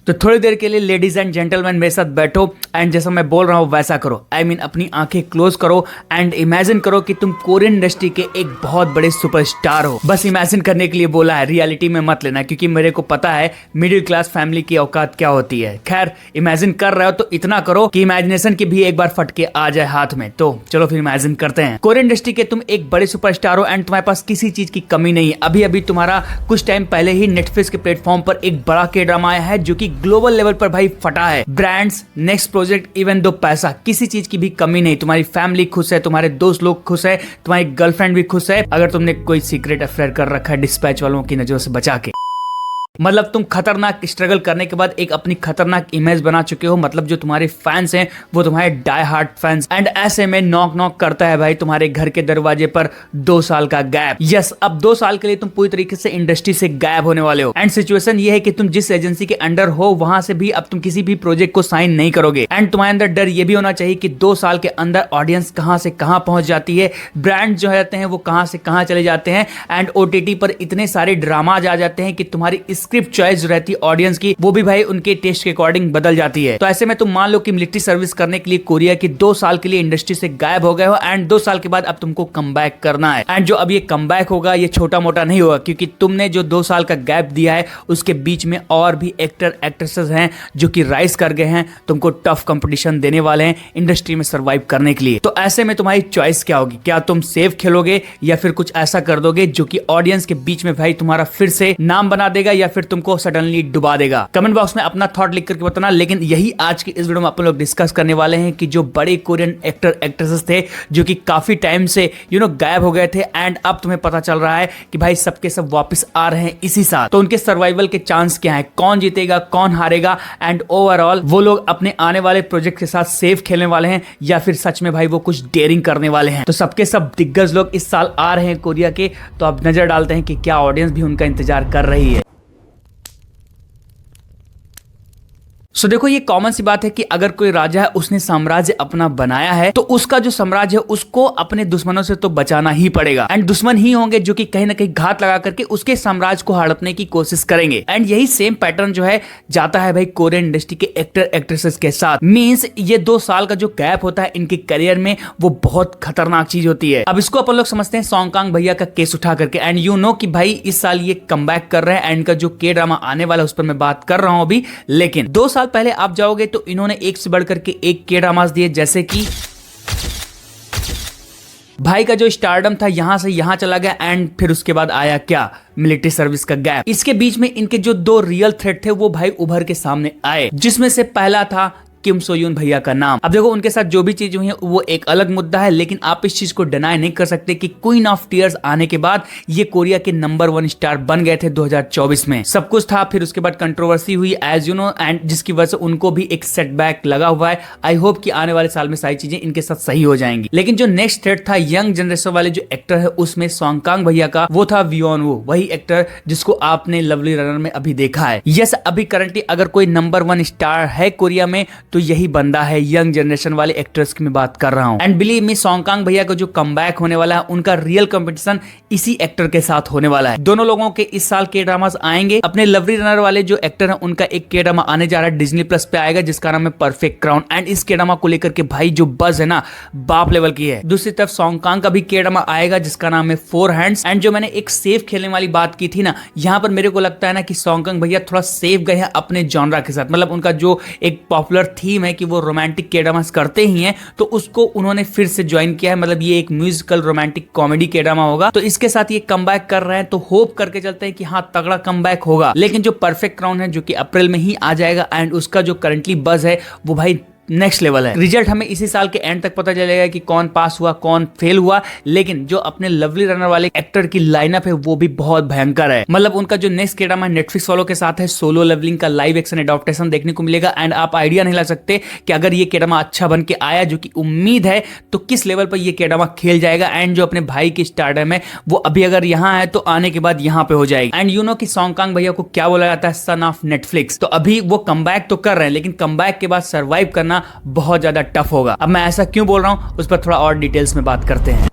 तो थोड़ी देर के लिए लेडीज एंड जेंटलमैन मेरे साथ बैठो एंड जैसा मैं बोल रहा हूँ वैसा करो। आई मीन अपनी आंखें क्लोज करो एंड इमेजिन करो कि तुम कोरियन इंडस्ट्री के एक बहुत बड़े सुपरस्टार हो। बस इमेजिन करने के लिए बोला है, रियलिटी में मत लेना, क्योंकि मेरे को पता है मिडिल क्लास फैमिली की औकात क्या होती है। खैर इमेजिन कर रहे हो तो इतना करो कि इमेजिनेशन की भी एक बार फटके आ जाए हाथ में। तो चलो फिर इमेजिन करते हैं। कोरियन इंडस्ट्री के तुम एक बड़े सुपरस्टार हो एंड तुम्हारे पास किसी चीज की कमी नहीं है। अभी अभी तुम्हारा कुछ टाइम पहले ही नेटफ्लिक्स के प्लेटफॉर्म पर एक बड़ा के ड्रामा आया है जो कि ग्लोबल लेवल पर भाई फटा है। Brands, next project, even though पैसा, किसी चीज की भी कमी नहीं। तुम्हारी फैमिली खुश है, तुम्हारे दोस्त लोग खुश है, तुम्हारी गर्लफ्रेंड भी खुश है, अगर तुमने कोई सीक्रेट अफेयर कर रखा है डिस्पैच वालों की नजरों से बचा के। मतलब तुम खतरनाक स्ट्रगल करने के बाद एक अपनी खतरनाक इमेज बना चुके हो। मतलब जो तुम्हारे फैंस हैं वो तुम्हारे डाई हार्ट फैंस। एंड ऐसे में नॉक नॉक करता है भाई तुम्हारे घर के दरवाजे पर 2 साल का गैप। यस, अब 2 साल के लिए तुम पूरी तरीके से इंडस्ट्री से गायब होने वाले हो। एंड सिचुएशन ये है कि तुम जिस एजेंसी के अंडर हो वहां से भी अब तुम किसी भी प्रोजेक्ट को साइन नहीं करोगे। एंड तुम्हारे अंदर डर ये भी होना चाहिए कि 2 साल के अंदर ऑडियंस कहां से कहां पहुंच जाती है, ब्रांड जो रहते हैं वो कहां से कहां चले जाते हैं, एंड OTT पर इतने सारे ड्रामाज आ जाते हैं कि तुम्हारी स्क्रिप्ट चॉइस रहती ऑडियंस की वो भी भाई उनके टेस्ट के अकॉर्डिंग बदल जाती है। तो ऐसे में तुम मान लो कि मिलिट्री सर्विस करने के लिए कोरिया की 2 साल के लिए इंडस्ट्री से गायब हो गए हो एंड 2 साल के बाद अब तुमको कमबैक करना है। एंड जो अब ये कमबैक होगा ये छोटा मोटा नहीं होगा, क्योंकि तुमने जो 2 साल का गैप दिया है उसके बीच में और भी एक्टर एक्ट्रेसेस हैं जो कि राइज कर गए हैं, तुमको टफ कंपटीशन देने वाले हैं इंडस्ट्री में सर्वाइव करने के लिए। तो ऐसे में तुम्हारी चॉइस क्या होगी? क्या तुम सेफ खेलोगे या फिर कुछ ऐसा कर दोगे जो कि ऑडियंस के बीच में भाई तुम्हारा फिर से नाम बना देगा या फिर तुमको सडनली डुबा देगा? कमेंट बॉक्स में अपना थॉट लिख करके बताना। लेकिन यही आज की इस वीडियो में अपन लोग डिस्कस करने वाले हैं कि जो बड़े कोरियन एक्टर एक्ट्रेसेस थे जो कि काफी टाइम से गायब हो गए थे एंड अब तुम्हें पता चल रहा है कि भाई सबके सब वापस आ रहे हैं इसी साल। तो उनके सर्वाइवल के चांस क्या है, कौन जीतेगा कौन हारेगा, एंड ओवरऑल वो लोग अपने आने वाले प्रोजेक्ट के साथ सेफ खेलने वाले हैं या फिर सच में भाई वो कुछ डेयरिंग करने वाले हैं। तो सबके सब दिग्गज लोग इस साल आ रहे हैं कोरिया के। तो अब नजर डालते हैं कि क्या ऑडियंस भी उनका इंतजार कर रही है। सो देखो ये कॉमन सी बात है कि अगर कोई राजा है उसने साम्राज्य अपना बनाया है तो उसका जो साम्राज्य है उसको अपने दुश्मनों से तो बचाना ही पड़ेगा। एंड दुश्मन ही होंगे जो कि कहीं ना कहीं घात लगा करके उसके साम्राज्य को हड़पने की कोशिश करेंगे। एंड यही सेम पैटर्न जो है जाता है भाई कोरियन इंडस्ट्री के एक्टर एक्ट्रेसेस के साथ। मींस ये 2 साल का जो गैप होता है इनके करियर में वो बहुत खतरनाक चीज होती है। अब इसको अपन लोग समझते हैं सॉन्ग कांग भैया का केस उठा करके। एंड कि भाई इस साल ये कमबैक कर रहे हैं एंड का जो के ड्रामा आने वाला है उस पर मैं बात कर रहा हूं अभी। लेकिन 2 साल पहले आप जाओगे तो इन्होंने एक से बढ़कर के एक के ड्रामास दिए, जैसे कि भाई का जो स्टारडम था यहां से यहां चला गया एंड फिर उसके बाद आया क्या, मिलिट्री सर्विस का गैप। इसके बीच में इनके जो 2 रियल थ्रेट थे वो भाई उभर के सामने आए, जिसमें से पहला था किम सोयून भैया का नाम। अब देखो उनके साथ जो भी चीज हुई है वो एक अलग मुद्दा है, लेकिन आप इस चीज को डिनाई नहीं कर सकते कि क्वीन ऑफ टीयर्स आने के बाद ये कोरिया के नंबर 1 स्टार बन गए थे 2024 में। सब कुछ था, फिर उसके बाद कंट्रोवर्सी हुई एज एंड जिसकी वजह से उनको भी एक सेटबैक लगा हुआ है। आई होप कि आने वाले साल में सारी चीजें इनके साथ सही हो जाएंगी। लेकिन जो नेक्स्ट थ्रेट था यंग जनरेशन वाले जो एक्टर है उसमें सॉन्ग कांग भैया का, वो था वियोन वू, वही एक्टर जिसको आपने लवली रनर में अभी देखा है। यस, अभी करंटली अगर कोई नंबर 1 स्टार है कोरिया में तो यही बंदा है। यंग जनरेशन वाले एक्टर्स की मैं बात कर रहा हूं। And believe me Song Kang भैया का जो कमबैक होने वाला है उनका रियल कंपटीशन इसी एक्टर के साथ होने वाला है। दोनों लोगों के इस साल के ड्रामास आएंगे। अपने लवली रनर वाले जो एक्टर हैं उनका एक के ड्रामा आने जा रहा है, डिज्नी प्लस पे आएगा, जिसका नाम है परफेक्ट क्राउन। एंड इस के ड्रामा को लेकर के भाई जो बज है ना बाप लेवल की है। दूसरी तरफ सॉन्ग कांग का भी के ड्रामा आएगा जिसका नाम है 4 हैंड्स। एंड जो मैंने एक सेफ खेलने वाली बात की थी ना, यहाँ पर मेरे को लगता है ना कि सॉन्ग कांग भैया थोड़ा सेफ गए हैं अपने जॉनरा के साथ। मतलब उनका जो एक पॉपुलर थीम है कि वो रोमांटिक के ड्रामास करते ही हैं, तो उसको उन्होंने फिर से ज्वाइन किया है। मतलब ये एक म्यूजिकल रोमांटिक कॉमेडी के ड्रामा होगा, तो इसके साथ ये कमबैक कर रहे हैं। तो होप करके चलते हैं कि हाँ तगड़ा कमबैक होगा। लेकिन जो परफेक्ट क्राउन है जो कि अप्रैल में ही आ जाएगा एंड उसका जो करंटली बज है वो भाई नेक्स्ट लेवल है। रिजल्ट हमें इसी साल के एंड तक पता चलेगा कि कौन पास हुआ कौन फेल हुआ। लेकिन जो अपने लवली रनर वाले एक्टर की लाइनअप है वो भी बहुत भयंकर है। मतलब उनका जो नेक्स्ट के ड्रामा नेटफ्लिक्स वालों के साथ है, सोलो लेवलिंग का लाइव एक्शन एडॉप्टेशन देखने को मिलेगा। एंड आप आइडिया नहीं लगा सकते कि अगर ये के ड्रामा अच्छा बन के आया, जो कि उम्मीद है, तो किस लेवल पर ये के ड्रामा खेल जाएगा। एंड जो अपने भाई की स्टारडम है वो अभी अगर यहाँ है तो आने के बाद यहाँ पे हो जाएगी। एंड कि सॉन्ग कांग भैया को क्या बोला जाता है, सन ऑफ नेटफ्लिक्स। तो अभी वो कमबैक तो कर रहे हैं, लेकिन कमबैक के बाद सर्वाइव करना बहुत ज्यादा टफ होगा। अब मैं ऐसा क्यों बोल रहा हूं उस पर थोड़ा और डिटेल्स में बात करते हैं।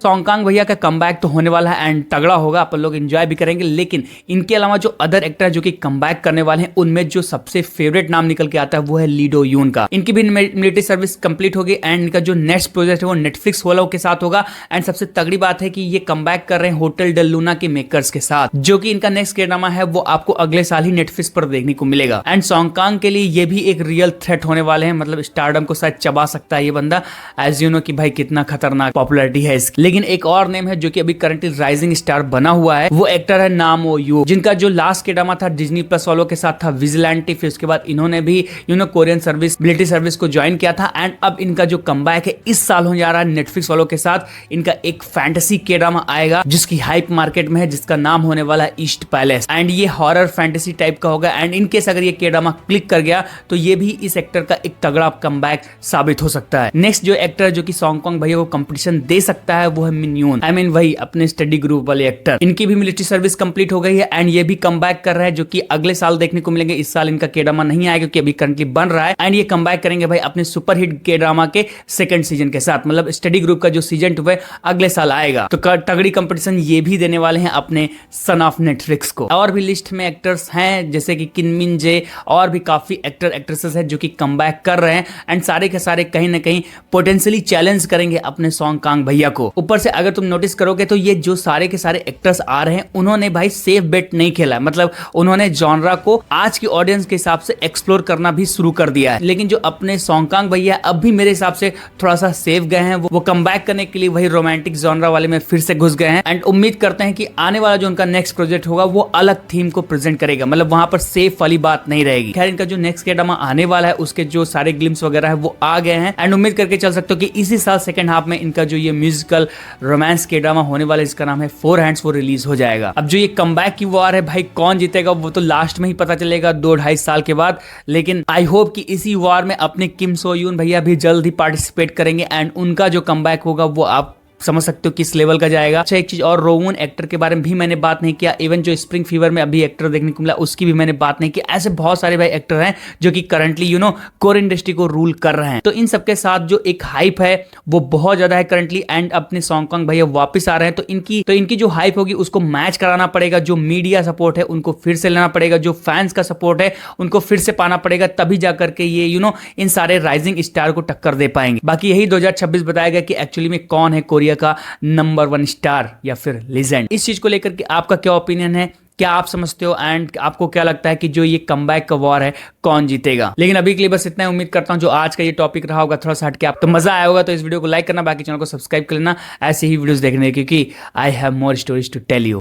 सॉन्ग भैया का कमबैक तो होने वाला है एंड तगड़ा होगा, अपन लोग एंजॉय भी करेंगे। लेकिन इनके अलावा जो अदर एक्टर जो कि कमबैक करने वाले हैं, उनमें जो सबसे फेवरेट नाम निकल के आता है वो है ली डो यून का। इनकी भी मिलिट्री सर्विस कंप्लीट होगी एंड इनका जो नेक्स्ट प्रोजेक्ट है वो नेटफ्लिक्स वालों के साथ होगा। एंड सबसे तगड़ी बात है कि ये कमबैक कर रहे हैं होटल डेल लूना के मेकर्स के साथ, जो कि इनका नेक्स्ट ड्रामा है वो आपको अगले साल ही नेटफ्लिक्स पर देखने को मिलेगा। एंड सॉन्ग के लिए ये भी एक रियल थ्रेट होने वाले हैं, मतलब स्टारडम को शायद चबा सकता है ये बंदा, एज यू नो कि भाई कितना खतरनाक पॉपुलैरिटी है इसकी। लेकिन एक और नेम है जो कि अभी करंटली राइजिंग स्टार बना हुआ है, वो एक्टर है नामो यू, जिनका जो लास्ट के ड्रामा था डिज्नी प्लस वालों के साथ था विजिलेंटी। फिर उसके बाद इन्होंने भी कोरियन सर्विस मिलिट्री सर्विस को ज्वाइन किया था। एंड अब इनका जो कमबैक है इस साल हो जा रहा है नेटफ्लिक्स वालों के साथ। इनका एक फैंटेसी के ड्रामा आएगा जिसकी हाइप मार्केट में है, जिसका नाम होने वाला है ईस्ट पैलेस। एंड ये हॉरर फैंटेसी टाइप का होगा। एंड इनकेस अगर ये के ड्रामा क्लिक कर गया तो ये भी इस एक्टर का एक तगड़ा कमबैक साबित हो सकता है। नेक्स्ट जो एक्टर जो कि सॉन्ग भैया को कंपटीशन दे सकता है वो है मिन यून, आई मीन वही अपने स्टडी ग्रुप वाले एक्टर। इनकी भी मिलिट्री सर्विस कंप्लीट हो गई है एंड ये भी कमबैक कर रहा है, जो कि अगले साल देखने को मिलेंगे। इस साल इनका के ड्रामा नहीं आएगा क्योंकि अभी करंटली बन रहा है। एंड ये कमबैक करेंगे भाई अपने सुपरहिट के ड्रामा के सेकंड सीजन के साथ, मतलब स्टडी ग्रुप का जो सीजन 2 है अगले साल आएगा। तो तगड़ी कंपटीशन ये भी देने वाले हैं अपने सन ऑफ नेटफ्लिक्स को। और भी लिस्ट में एक्टर्स हैं जैसे कि किन मिन जे, और भी काफी एक्टर एक्ट्रेसेस हैं जो कि कमबैक कर रहे हैं। एंड सारे के सारे कहीं ना कहीं पोटेंशियली चैलेंज करेंगे अपने सॉन्ग भैया को। ऊपर से अगर तुम नोटिस करोगे तो ये जो सारे के सारे एक्टर्स आ रहे हैं उन्होंने भाई सेफ बेट नहीं खेला, मतलब उन्होंने जॉनरा को आज की ऑडियंस के हिसाब से एक्सप्लोर करना भी शुरू कर दिया है। लेकिन जो अपने सॉन्ग भैया अब भी मेरे हिसाब से थोड़ा सा सेफ गए हैं, वो कमबैक करने के लिए वही रोमांटिक जॉनरा वाले में फिर से घुस गए हैं। एंड उम्मीद करते हैं कि आने वाला जो उनका नेक्स्ट प्रोजेक्ट होगा वो अलग थीम को प्रेजेंट करेगा, मतलब वहां पर सेफ वाली बात नहीं रहेगी। खैर इनका जो नेक्स्ट के ड्रामा आने वाला है उसके जो सारे ग्लिम्स वगैरह है वो आ गए हैं। एंड उम्मीद करके चल सकते हो कि इसी साल सेकंड हाफ में इनका जो ये म्यूजिकल रोमांस के ड्रामा होने वाला है जिसका नाम है फोर हैंड्स, वो रिलीज हो जाएगा। अब जो ये कमबैक की वार है भाई कौन जीतेगा वो तो लास्ट में ही पता चलेगा 2-2.5 साल के बाद। लेकिन आई होप कि इसी वार में अपने किम सो यून भैया भी जल्द ही पार्टिसिपेट करेंगे एंड उनका जो कमबैक होगा वो आप समझ सकते हो किस लेवल का जाएगा। अच्छा एक चीज और, रोवन एक्टर के बारे में भी मैंने बात नहीं किया। इवन जो स्प्रिंग फीवर में अभी एक्टर देखने को मिला उसकी भी मैंने बात नहीं की। ऐसे बहुत सारे भाई एक्टर हैं जो कि करंटली कोरियन इंडस्ट्री को रूल कर रहे हैं। तो इन सबके साथ जो एक हाइप है वो बहुत ज्यादा है करंटली। एंड अपने सॉन्ग भैया वापस आ रहे हैं तो इनकी जो हाइप होगी उसको मैच कराना पड़ेगा। जो मीडिया सपोर्ट है उनको फिर से लेना पड़ेगा, जो फैंस का सपोर्ट है उनको फिर से पाना पड़ेगा, तभी जाकर के ये इन सारे राइजिंग स्टार को टक्कर दे पाएंगे। बाकी यही 2026 बताएगा कि एक्चुअली में कौन है कोरिया का नंबर 1 स्टार या फिर लेजेंड। इस चीज को लेकर के आपका क्या ओपिनियन है, क्या आप समझते हो एंड आपको क्या लगता है कि जो ये कमबैक का वॉर है कौन जीतेगा? लेकिन अभी के लिए बस इतना ही। उम्मीद करता हूं जो आज का ये टॉपिक रहा होगा थोड़ा सा हटके आप तो मजा आया होगा। तो इस वीडियो को लाइक करना, बाकी चैनल को सब्सक्राइब कर लेना ऐसे ही वीडियोस देखने, क्योंकि I have more stories to tell you.